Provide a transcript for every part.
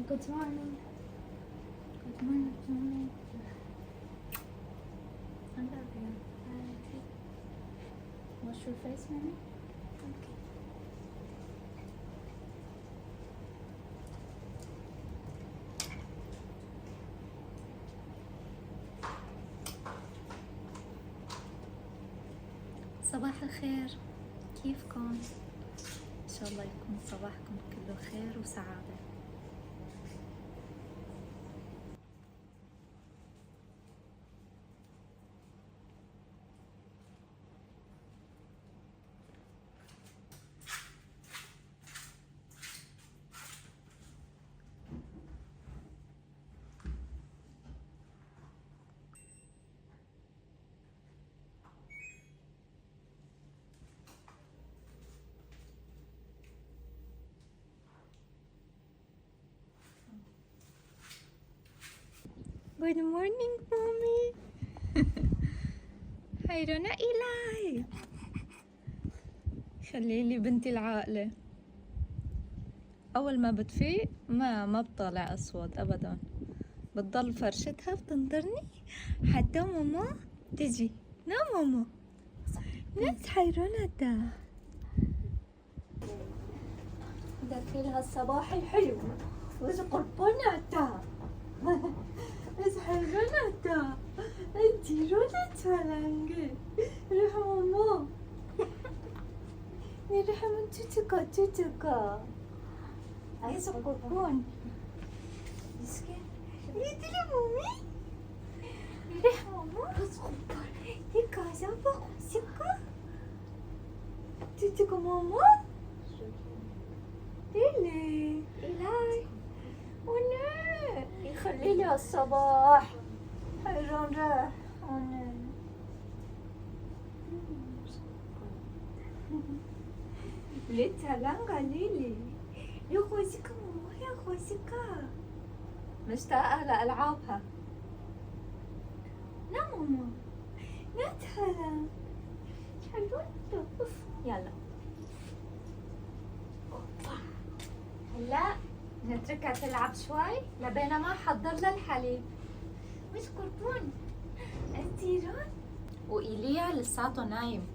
Good morning. Good morning. Good morning. I love you. Wash your face, mommy. Okay. صباح الخير، كيفكم؟ إن شاء الله يكون صباحكم كله خير وسعادة. Good morning, mommy. هاي رنا إيلاي. خليلي بنتي العاقلة. أول ما بتفيق ما بطلع أصوات أبدا، بتضل فرشتها بتنطرني حتى ماما تجي. نا ماما ناس حيرانة دا داخلها الصباح الحلو وإذا قربنا دا إذا حيرانة دا انتي رونا تفلنجي روح ماما روح من توتوكا عايزة قربون يدري مامي روح ماما بس قربون يكا زابا سكا توتوكا ماما إلي إلاي ونو يخلي لي الصباح حيران راح ونو ليتها لانغا ليلي يا خوزيكا ماما يا خوزيكا مشتاقة لألعابها. لا ماما لا تهلا حلوة. يلا هلا نتركها تلعب شوي لبينما احضر لها الحليب. مش قربون انتيران وإيليا لساته نايم.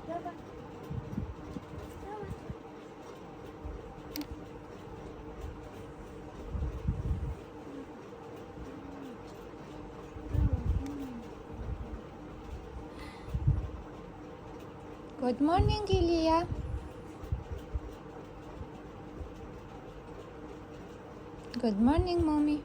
يلا Good morning, Ilya. Good morning, mommy.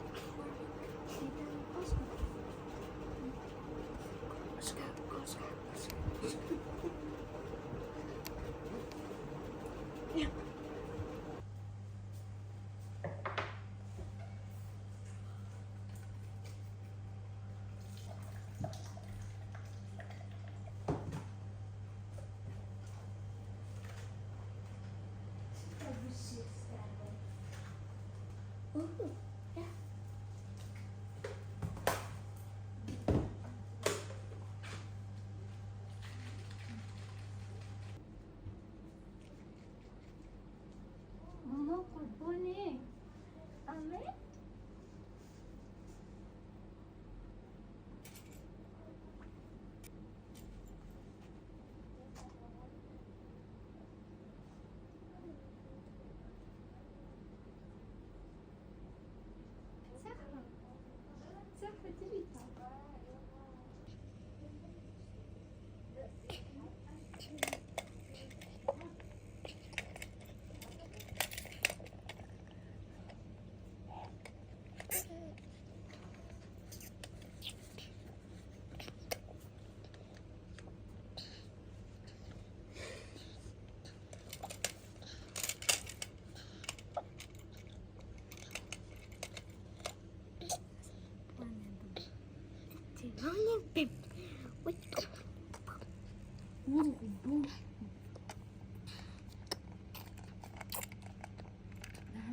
ماما قربوني أمي سهرة تريتا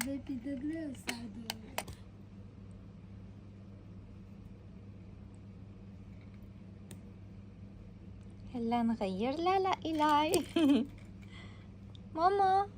حبيبي دقلة وسعدة. هلا نغير لا إيلاي. ماما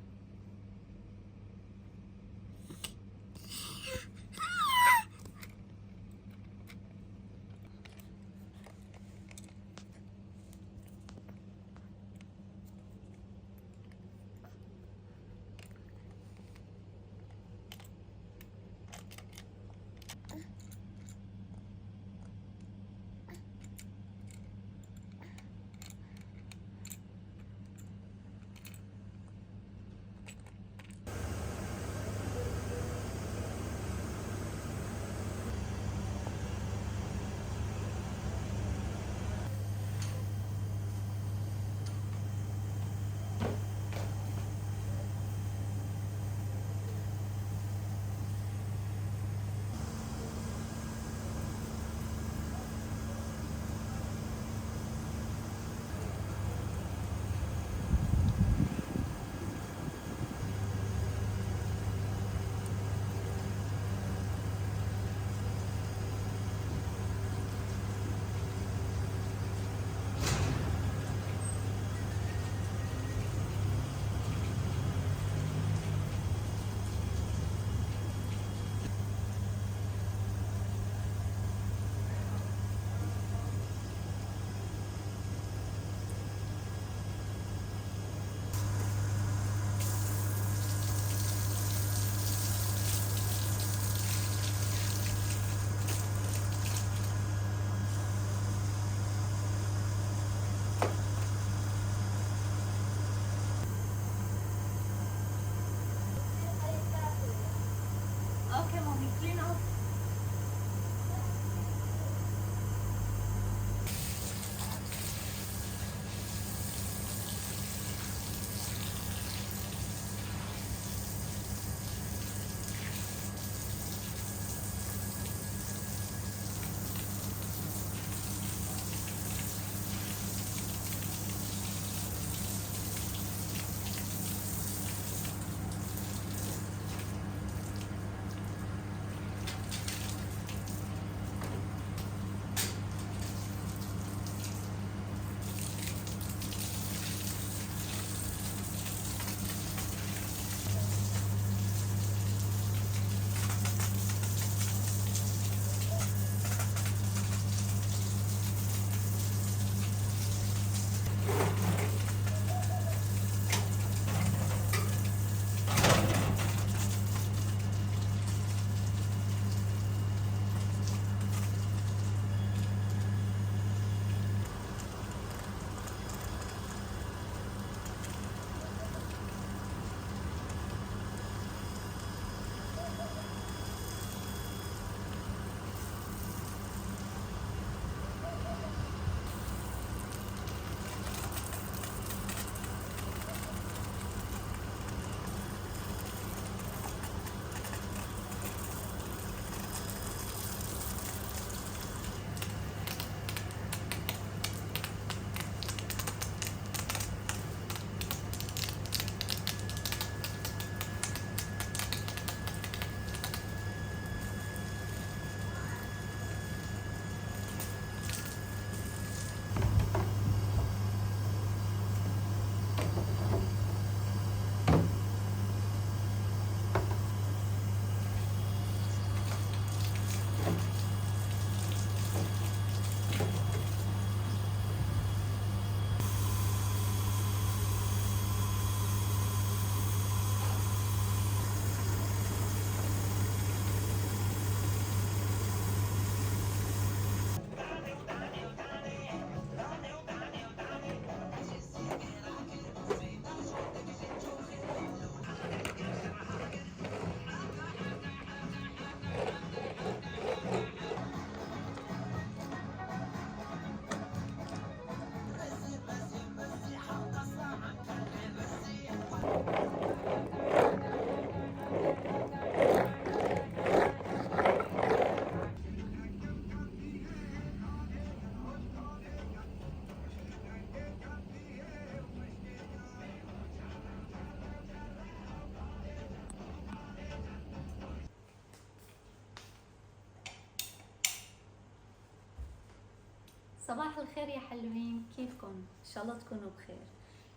صباح الخير يا حلوين، كيفكم؟ ان شاء الله تكونوا بخير.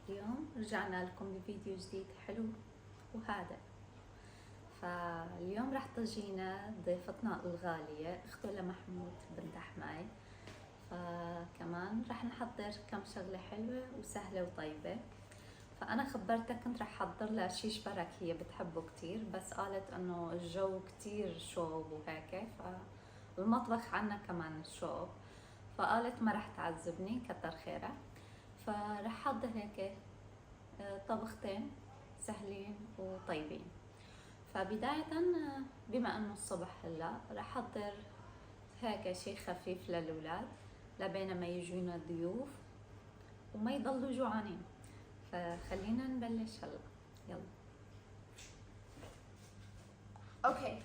اليوم رجعنا لكم بفيديو جديد حلو وهذا. فاليوم راح تجينا ضيفتنا الغالية اخته لمحمود بنت حماي، فكمان راح نحضر كم شغلة حلوة وسهلة وطيبة. فأنا خبرتها كنت راح أحضر لها شيش برك، هي بتحبه كتير، بس قالت إنه الجو كتير شوب وهيك، فالمطبخ عنا كمان شوب، فقالت ما راح تعذبني، كتر خيرها. فراح أحضر هيك طبختين سهلين وطيبين. فبداية بما إنه الصبح هلا راح أحضر هيك شي خفيف للأولاد لبين ما يجونا ضيوف وما يضلوا جوعانين. فخلينا نبلش هلا، يلا. اوكي.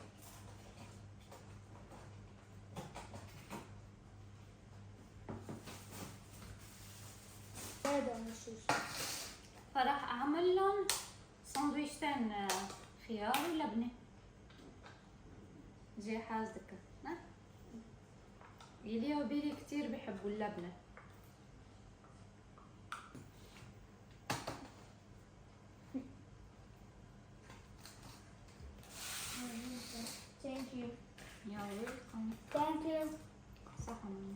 فراح اعمل لهم سندويشتين خيار ولبنه. جي حازك يلي وبيلي كتير بيحبوا اللبنه. Thank you. You're welcome. Thank you. صحن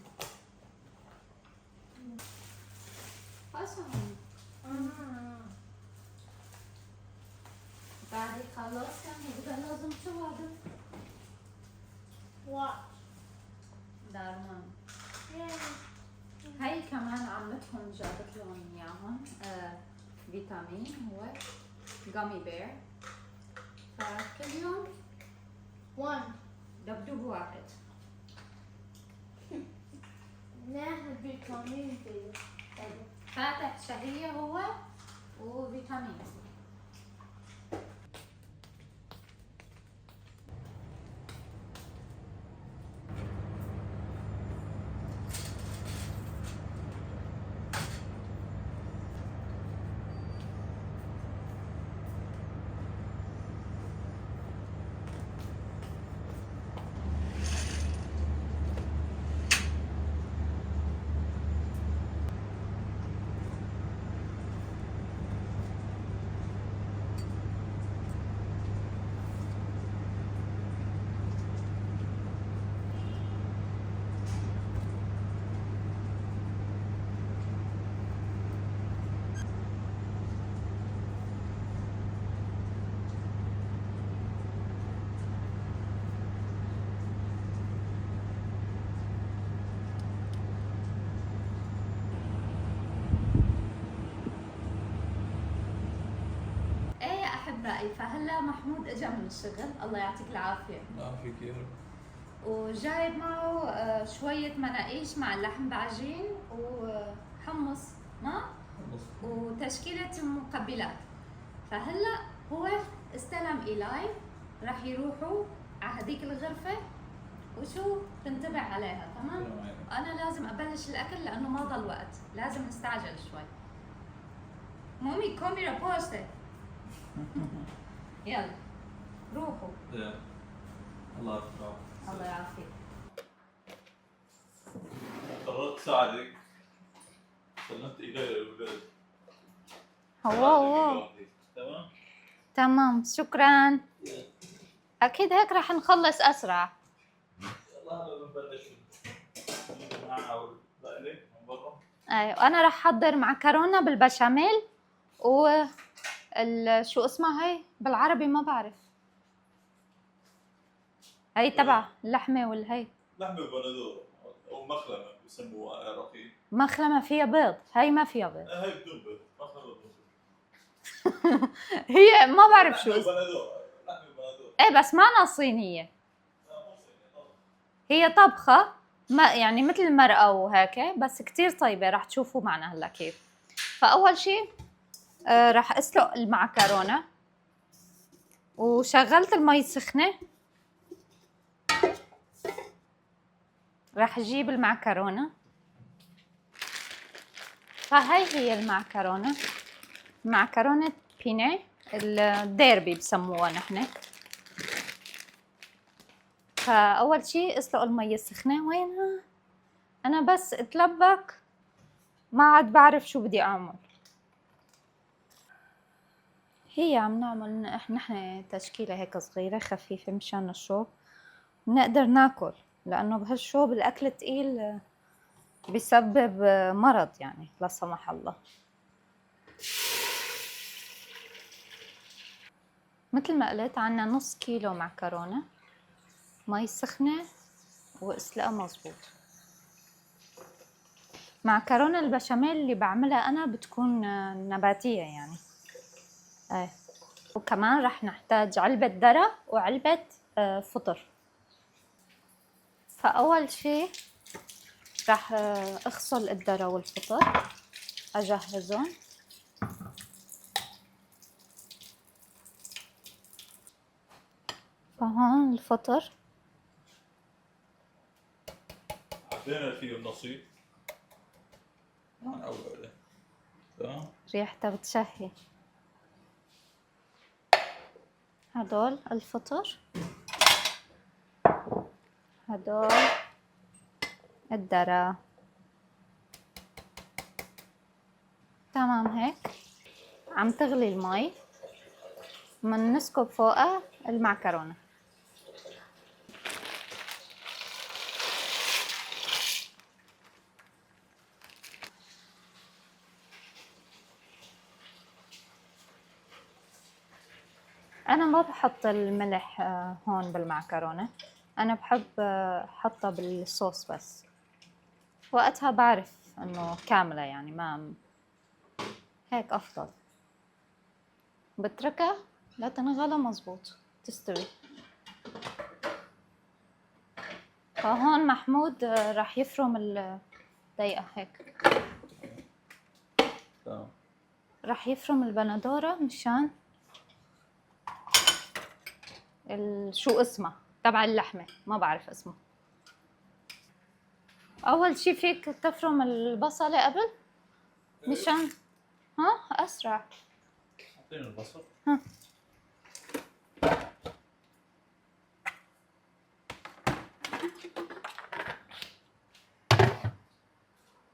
صحن. بعد خلاص كان يبقى لازم شو هذا؟ What? دارمان. هاي كمان عمتهم جابت لهم اياهم فيتامين، هو جامي بير، فكل يوم One. دبدوب واحد. ناخذ فيتامين B. فاتح شهية هو وفيتامين. رأيي. فهلا محمود اجى من الشغل، الله يعطيك العافية. يعافيك يا رب. وجايب معه شوية مناقيش مع اللحم بعجين وحمص وتشكيلة مقبلات. فهلا هو استلم إيلاي، راح يروحوا على هذيك الغرفة وشو تنتبه عليها. تمام؟ أنا لازم أبلش الأكل لأنه ما ضل وقت، لازم نستعجل شوي. مامي كاميرا بوستة. يلا روحوا. الله يعافيك. الله يعافيك. قررت ساعدك، سلمت إيدي للأولاد. هو تمام؟ تمام، شكرا. أكيد هيك راح نخلص أسرع. يلا هلا بنبلش معنا والبقلة من برا. أيوة، أنا راح أحضر معكرونة بالبشاميل شو اسمها هي بالعربي ما بعرف. هي تبع اللحمة والهي لحمة بندور أو مخلمة بسموها عراقيين. مخلمة فيها بيض، هي ما فيها بيض. هي بدون بيض، مخلمة بدون بيض. هي ما بعرف شو لحمة بندور، لحمة بندور. ايه بس ما صينية، هي طبخة ما يعني مثل المرقة وهيك، بس كتير طيبة، راح تشوفوا معنا هلا كيف. فأول شي راح اسلق المعكرونة وشغلت المي السخنة. راح اجيب المعكرونة. فهي هي المعكرونة، معكرونة بيني الديربي بسموها نحن. فأول شي اسلق المي السخنة. وينها؟ انا بس اتلبك ما عاد بعرف شو بدي اعمل. هي عم نعمل نحن تشكيلة هيك صغيرة خفيفة مشان الشوب نقدر ناكل، لأنه بهالشوب الأكل الثقيل بيسبب مرض يعني لا سمح الله. مثل ما قلت عنا نص كيلو معكرونة، مي سخنة واسلقها مظبوط. معكرونة البشاميل اللي بعملها أنا بتكون نباتية يعني. وكمان رح نحتاج علبة ذرة وعلبة فطر. فأول شي رح أغسل الذرة والفطر أجهزهم. فهون الفطر حطينا فيه النصيب أول تمام. ريحتها بتشهي. هدول الفطر، هدول الذرة. تمام هيك عم تغلي المي، منسكب فوقها المعكرونة. أنا ما بحط الملح هون بالمعكرونة، أنا بحب حطها بالصوص بس، وقتها بعرف إنه كاملة يعني ما هيك أفضل. بتركها لتنغلى مزبوط تستوي. فهون محمود راح يفرم دقيقة هيك تمام. راح يفرم البندورة مشان شو اسمها تبع اللحمة ما بعرف اسمه. أول شي فيك تفرم البصلة قبل مشان أسرع. حطينا البصل.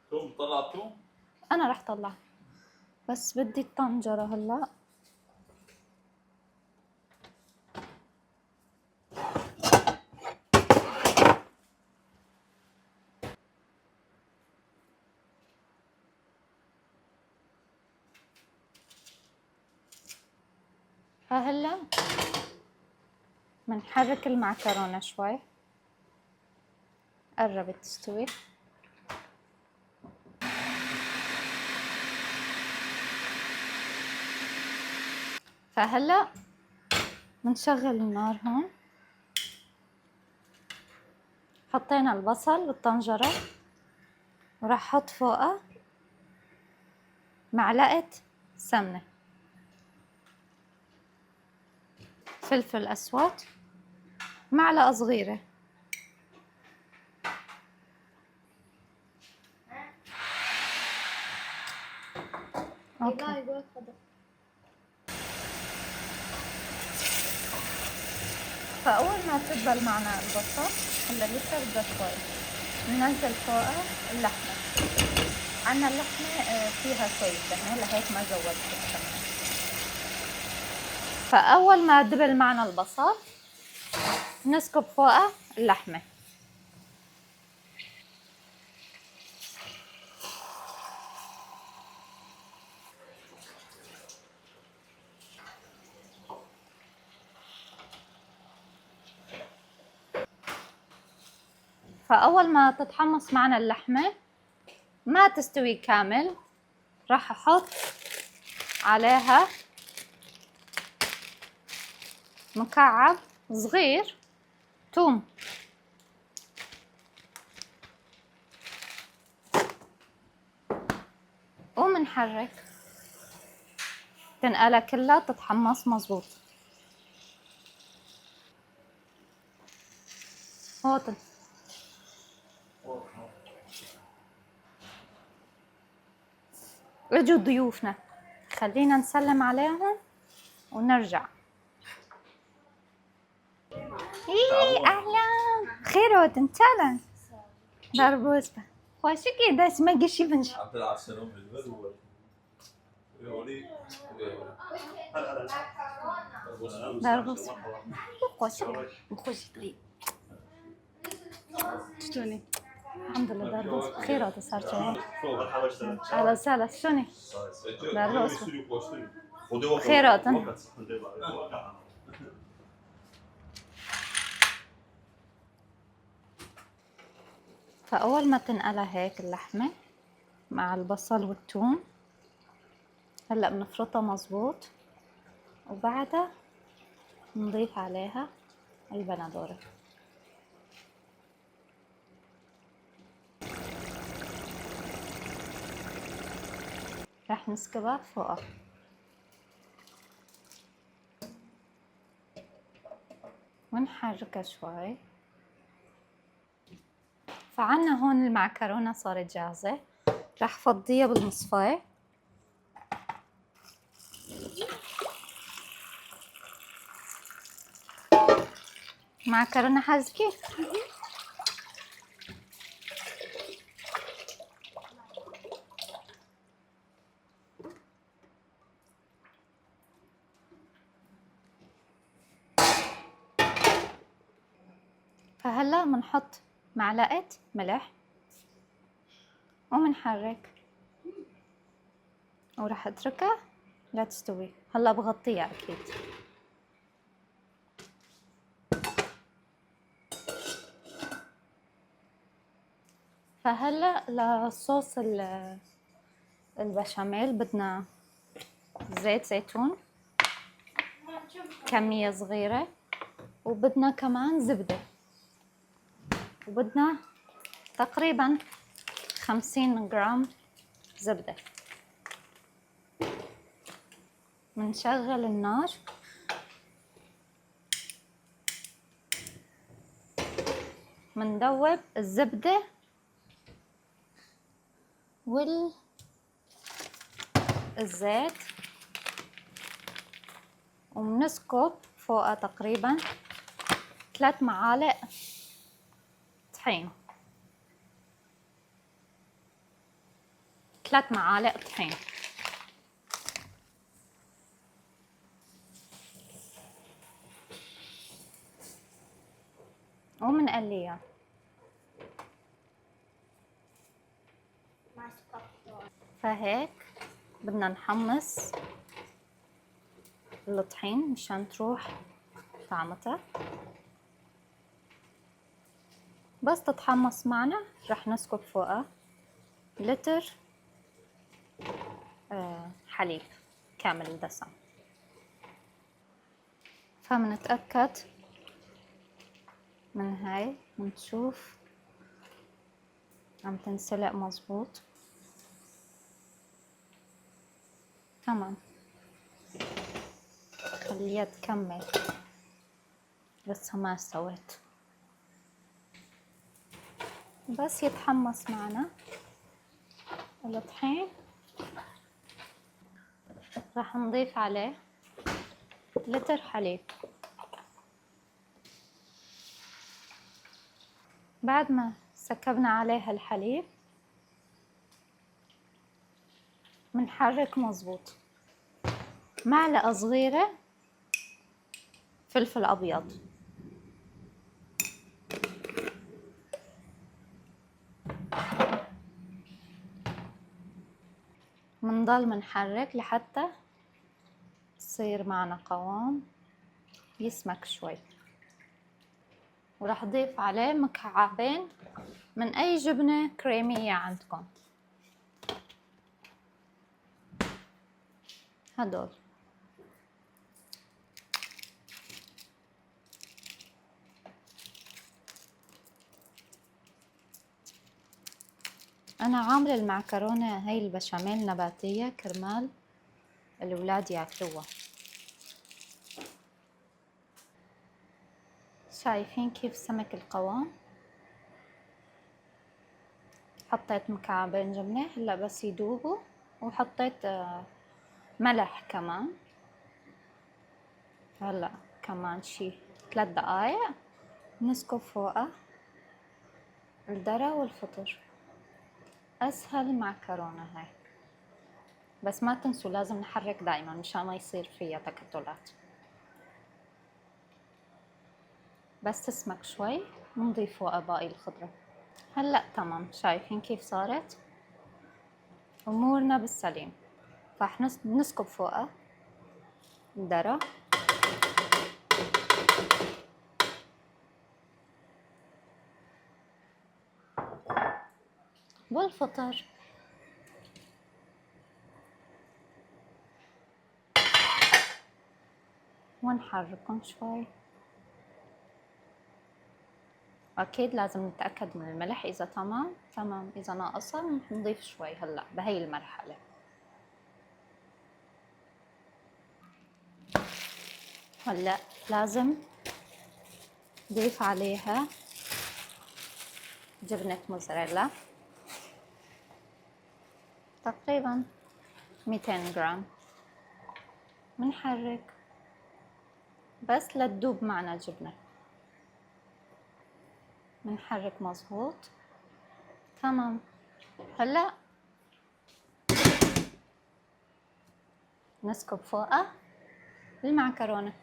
توم طلع توم. أنا رح طلع بس بدي الطنجرة هلا. فهلا منحرك المعكرونة شوي، قربت تستوي. فهلا منشغل النار هون. حطينا البصل بالطنجرة وراح احط فوقها معلقة سمنة، فلفل اسود معلقة صغيرة، اوكي. فأول ما تدبل معنا البصل هلا لسه بدها شوي ننزل فوقها اللحمة. عنا اللحمة فيها شوية دهنة لهيك ما زودت السمنة. فأول ما دبل معنا البصل نسكب فوقها اللحمة. فأول ما تتحمص معنا اللحمة ما تستوي كامل راح أحط عليها مكعب صغير توم، ومنحرك تنقلها كلها تتحمص مظبوط. هوطن اجوا ضيوفنا خلينا نسلم عليهم ونرجع. ايه اهلا خير وتن تعالى ضربوسبة خواشكي داس ما قشي بنش عم تلعب سنوم بالبر ولا يوري دارغوس خواشك خوشي طيب شلونك؟ الحمد لله دارغوس بخير هذا صار شيء اهلا وسهلا شلونك؟ دارغوس بخير هذا فأول ما تنقلى هيك اللحمة مع البصل والثوم هلأ بنفرطها مزبوط وبعدها نضيف عليها البندورة. رح نسكبها فوقها ونحركها شوي. فعنا هون المعكرونة صارت جاهزة، رح فضيها بالمصفاية معكرونة حاز كيف؟ فهلا بنحط معلقة ملح ومنحرك وراح اتركها لا تستوي. هلا بغطيها اكيد. فهلا لصوص البشاميل بدنا زيت زيتون كمية صغيرة، وبدنا كمان زبدة، وبدنا تقريبا 50 جرام زبدة. منشغل النار مندوب الزبدة والزيت ومنسكب فوقها تقريبا 3 معالق طحين. 3 معالق طحين. ومنقليها. فهيك بدنا نحمص الطحين مشان تروح طعمتها. بس تتحمص معنا رح نسكب فوقها لتر حليب كامل الدسم. فمنتأكد من هاي ونشوف عم تنسلق مظبوط. تمام، خليها تكمل لسه ما استوت. بس يتحمص معنا الطحين راح نضيف عليه لتر حليب. بعد ما سكبنا عليها الحليب منحرك مظبوط. معلقة صغيرة فلفل أبيض، منضل منحرك لحتى يصير معنا قوام يسمك شوي. وراح اضيف عليه مكعبين من اي جبنة كريمية عندكم. هدول انا عاملة المعكرونة هاي البشاميل نباتية كرمال الولاد ياكلوها. شايفين كيف سمك القوام؟ حطيت مكعبين جبنة هلا بس يدوبوا، وحطيت ملح كمان. هلا كمان شي 3 دقايق نسكب فوقها الذرة والفطر. اسهل معكرونة هاي، بس ما تنسوا لازم نحرك دايما مشان ما يصير فيها تكتلات. بس تسمك شوي ونضيف فوقها باقي الخضرة. هلأ تمام، شايفين كيف صارت؟ امورنا بالسليم. راح نسكب فوقها الذرة والفطر. ونحركهم شوي. أكيد لازم نتأكد من الملح، إذا تمام، إذا ناقصة نضيف شوي هلأ بهي المرحلة. هلأ لازم نضيف عليها جبنة موزاريلا، تقريبا 200 جرام. منحرك بس لتدوب معنا الجبنة. منحرك مظبوط تمام. هلأ نسكب فوقها المعكرونة.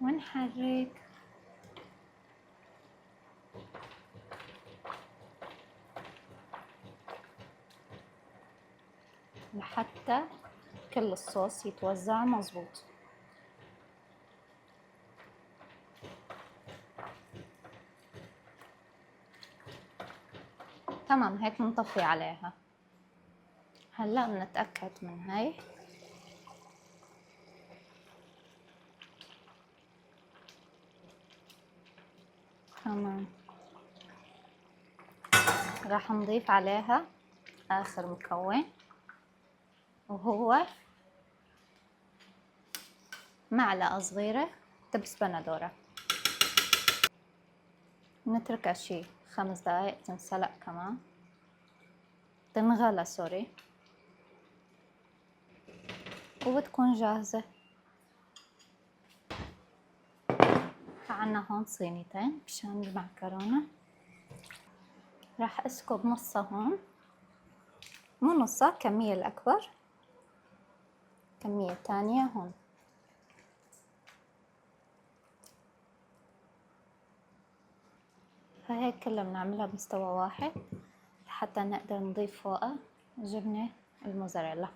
ونحرك لحتى كل الصوص يتوزع مظبوط. تمام، هيك بنطفي عليها. هلا بنتأكد من هاي. تمام، راح نضيف عليها آخر مكون وهو معلقة صغيرة دبس بندورة. نتركها شي 5 دقايق تنسلق كمان، تنغلى سوري، وبتكون جاهزة. عنا هون صينيتين مشان المعكرونة. راح اسكب نصها هون، مو نصها، كمية الأكبر، كمية تانية هون. فهيك كلها بنعملها بمستوى واحد لحتى نقدر نضيف فوقها جبنة الموزاريلا.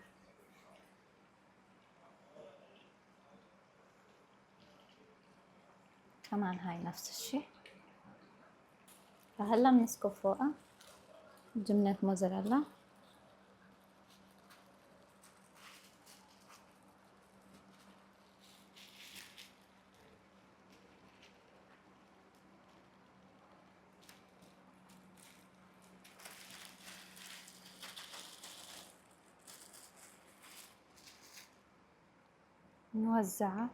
كمان هاي نفس الشي. فهلا بنسكب فوقها جبنة موزاريلا. نوزعها.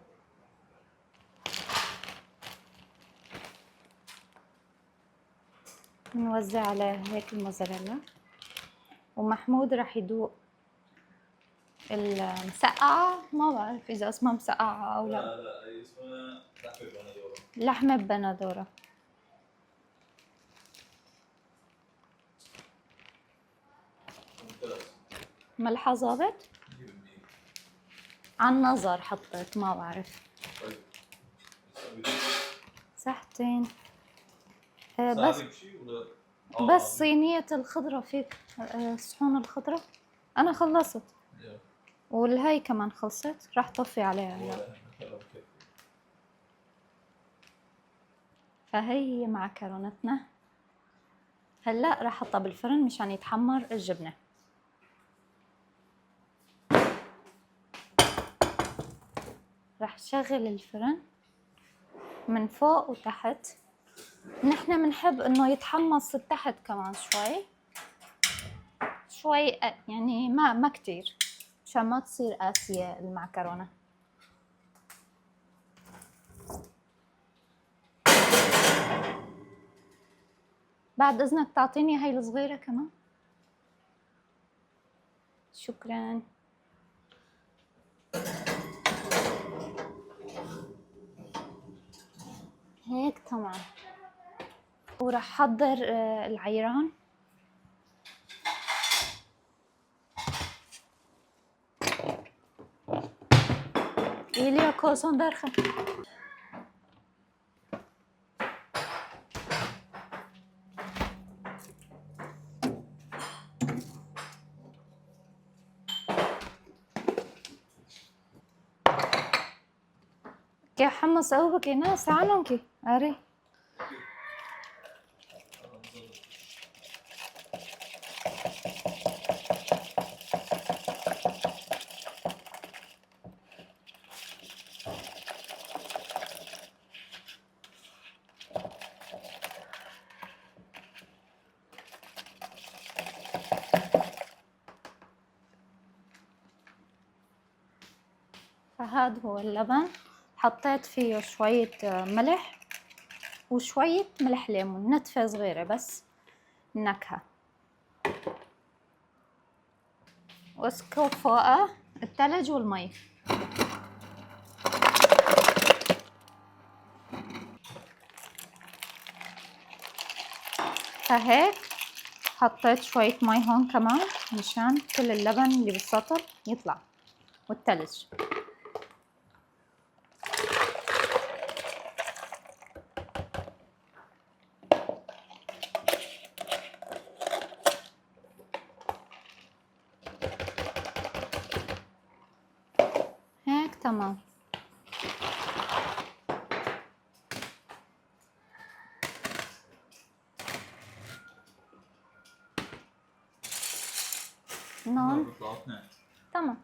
نوزع عليها هيك الموزاريلا. ومحمود راح يدوق المسقعة، ما بعرف إذا اسمها مسقعة أو لا. لا هي اسمها لحمة بندورة. لحمة بندورة. ممتاز. ملحة ظابط؟ 100%. عن نظر حطيت، ما بعرف. طيب. صحتين. بس ساعدك شي ولا؟ بس صينية الخضرة فيك، صحون الخضرة أنا خلصت، والهاي كمان خلصت. راح طفي عليها هلا. فهي هي معكرونتنا. هلا راح احطها بالفرن مشان يتحمر الجبنة. راح شغل الفرن من فوق وتحت. نحن بنحب انه يتحمص التحت كمان شوي يعني ما كتير، مشان ما تصير قاسية المعكرونة. بعد اذنك تعطيني هاي الصغيرة كمان. شكرا. هيك تمام. وراح حضر العيران. geliyor kolson derken. كي حمص أوبك ناس عنهم كي أري. فهذا هو اللبن، حطيت فيه شوية ملح وشوية ملح ليمون، نتفة صغيرة بس نكهة، واسكب فوقه الثلج والمي. فهيك حطيت شوية مي هون كمان مشان كل اللبن اللي بالسطل يطلع والثلج. هيك تمام. نعم تمام.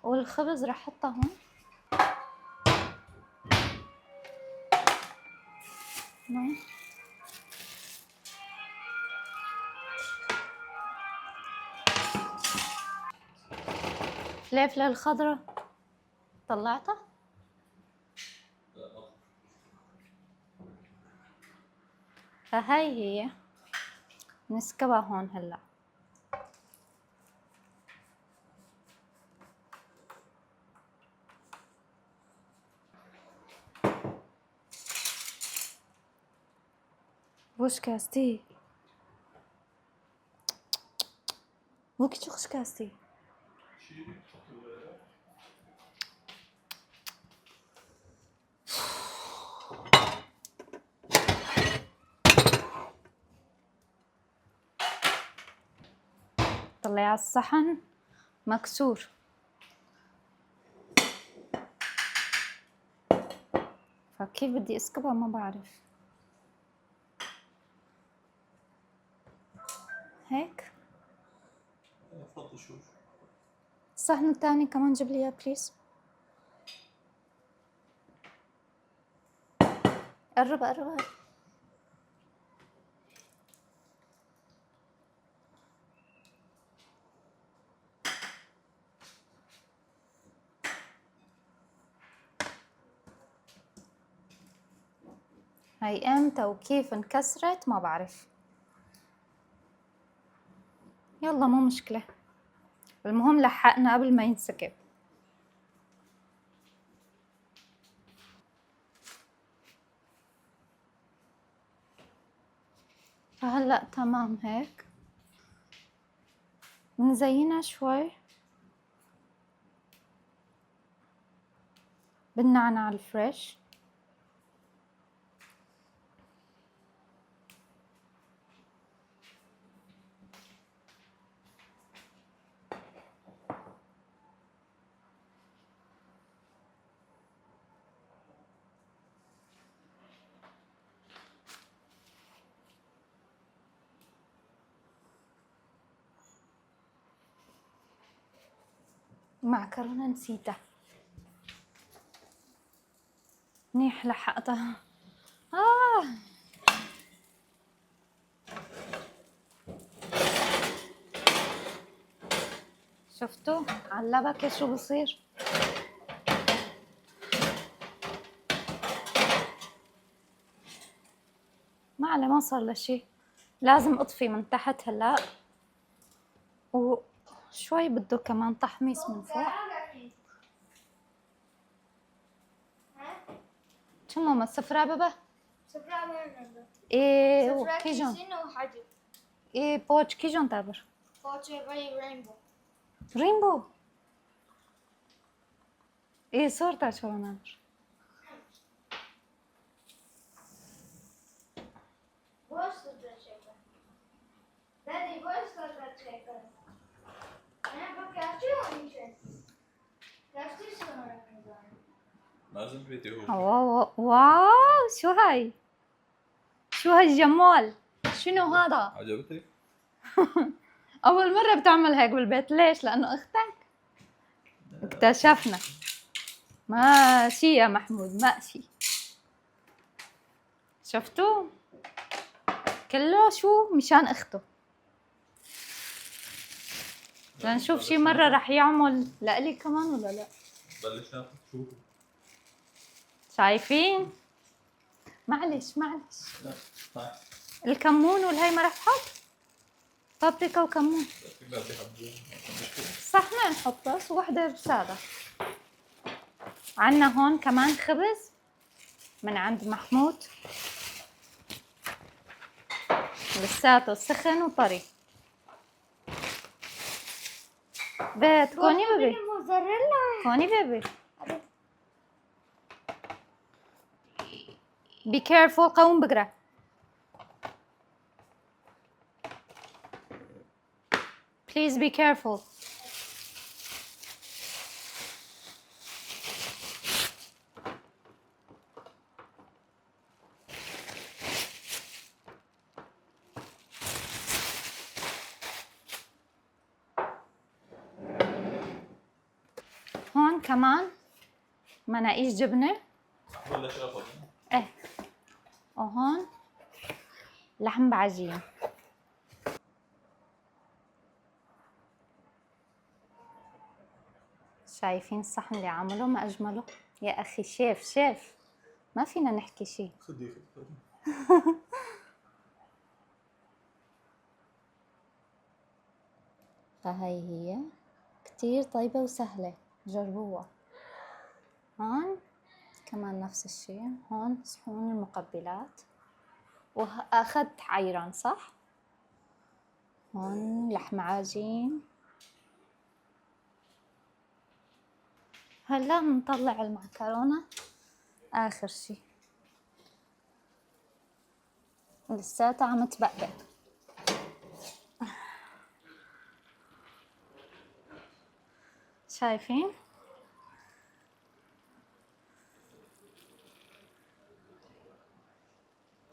والخبز راح احطه هون. نعم. الفلفلة الخضراء طلعتها. فهاي هي نسكبها هون هلا. وش كاستي؟ وكي تشوخش كاستي؟ طلعي على الصحن مكسور. فكيف بدي اسكبها ما بعرف. هيك. الصحن الثاني كمان جيب لي اياه بليز. قرب قرب. هاي امتى وكيف انكسرت ما بعرف. يلا مو مشكلة، المهم لحقنا قبل ما ينسكب. فهلأ تمام هيك. نزينها شوي بالنعناع الفريش. معكرونة نسيتها، منيح لحقتها. شفتوا علبكة شو بصير. ما عليه ما صار لشي. لازم اطفي من تحت هلا، وشوي بده كمان تحميص من فوق. شو ماما السفرة بابا؟ سفرة لنا. ايه سفرة كيجون كيسين وحجر. ايه بوتش كيجون تابر فوتشي رينبو. رينبو ايه صورتها شو نامر What's the checker? Daddy, what's the checker? أنا بكرتي ولا كرتي صورة كذا. لازم فيديو. واو واو شو هاي شو هالجمال شنو هذا عجبتك؟ اول مرة بتعمل هيك بالبيت ليش لانه اختك اكتشفنا ماشي يا محمود ماشي شفتوا كله شو مشان اخته لنشوف شي مرة رح يعمل لإلي كمان ولا لا بلش ناخذ شوف. شايفين معلش لا طيب. الكمون والهي ما رح تحط بابريكا وكمون في بعض يحبون. صحنا نحط بس وحدة سادة عنا هون كمان خبز من عند محمود لساته سخن وطري بيت كوني بيبي موزاريلا. كوني بيبي be careful قوم بقرا please be careful هون كمان مناقيش جبنة ولا شو اخذ؟ ايه وهون لحم بعجين شايفين الصحن اللي عمله ما أجمله يا أخي شيف ما فينا نحكي شي خدي. فهي هي كتير طيبة وسهلة جربوها هون كمان نفس الشي هون صحون المقبلات وأخذت عيران صح هون لحم عجين هلا بنطلع المعكرونة آخر شي لساتها عم تبقبق شايفين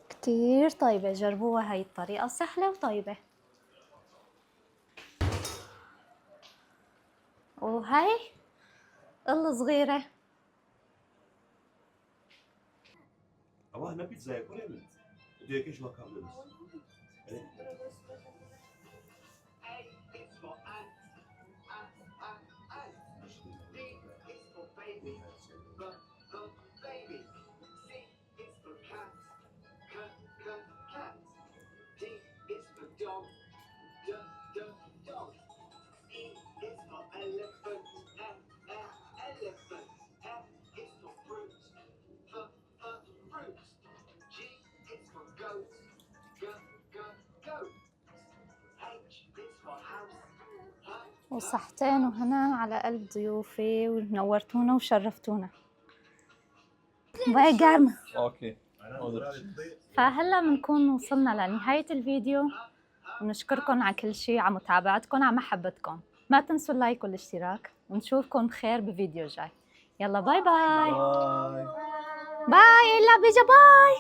كتير طيبة جربوها هاي الطريقة سهلة وطيبة وهاي الصغيرة والله ما بيتزا ياكل يا بنت بدي اياك شو كامل وصحتين وهنا على قلب ضيوفي ونورتونا وشرفتونا باي قارمة اوكي. فهلا بنكون وصلنا لنهاية الفيديو ونشكركم على كل شيء على متابعتكم على محبتكم ما تنسوا اللايك والاشتراك ونشوفكم خير بفيديو جاي يلا باي باي باي. باي إلا بيجا باي